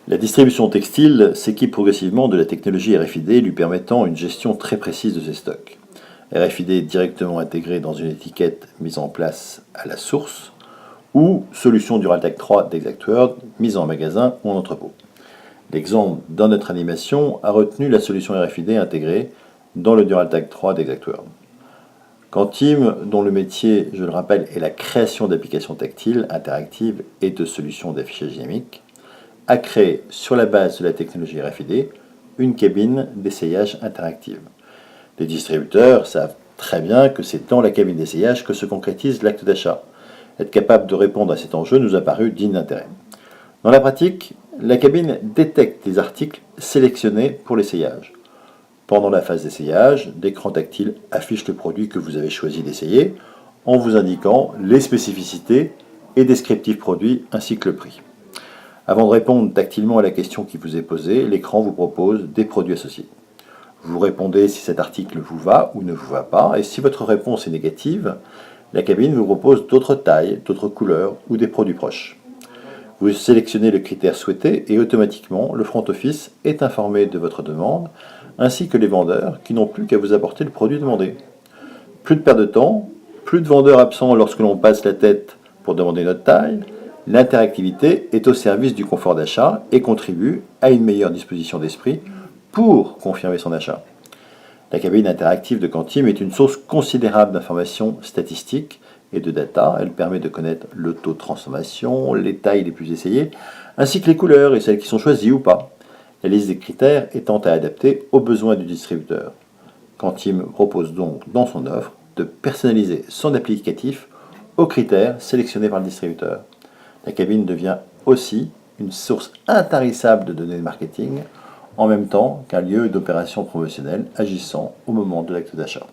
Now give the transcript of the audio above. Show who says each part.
Speaker 1: La distribution textile s'équipe progressivement de la technologie RFID lui permettant une gestion très précise de ses stocks. RFID est directement intégré dans une étiquette mise en place à la source ou solution Duraltag 3 d'ExactWord mise en magasin ou en entrepôt. L'exemple dans notre animation a retenu la solution RFID intégrée dans le Duraltag 3 d'ExactWord. Quantim, dont le métier, je le rappelle, est la création d'applications tactiles, interactives et de solutions d'affichage dynamique, a créé, sur la base de la technologie RFID, une cabine d'essayage interactive. Les distributeurs savent très bien que c'est dans la cabine d'essayage que se concrétise l'acte d'achat. Être capable de répondre à cet enjeu nous a paru digne d'intérêt. Dans la pratique, la cabine détecte les articles sélectionnés pour l'essayage. Pendant la phase d'essayage, l'écran tactile affiche le produit que vous avez choisi d'essayer en vous indiquant les spécificités et descriptifs produits ainsi que le prix. Avant de répondre tactilement à la question qui vous est posée, l'écran vous propose des produits associés. Vous répondez si cet article vous va ou ne vous va pas, et si votre réponse est négative, la cabine vous propose d'autres tailles, d'autres couleurs ou des produits proches. Vous sélectionnez le critère souhaité et automatiquement le front office est informé de votre demande, ainsi que les vendeurs qui n'ont plus qu'à vous apporter le produit demandé. Plus de perte de temps, plus de vendeurs absents lorsque l'on passe la tête pour demander notre taille. L'interactivité est au service du confort d'achat et contribue à une meilleure disposition d'esprit pour confirmer son achat. La cabine interactive de Quantim est une source considérable d'informations statistiques et de data. Elle permet de connaître le taux de transformation, les tailles les plus essayées, ainsi que les couleurs et celles qui sont choisies ou pas. La liste des critères étant à adapter aux besoins du distributeur. Quantim propose donc dans son offre de personnaliser son applicatif aux critères sélectionnés par le distributeur. La cabine devient aussi une source intarissable de données de marketing, en même temps qu'un lieu d'opération promotionnelle agissant au moment de l'acte d'achat.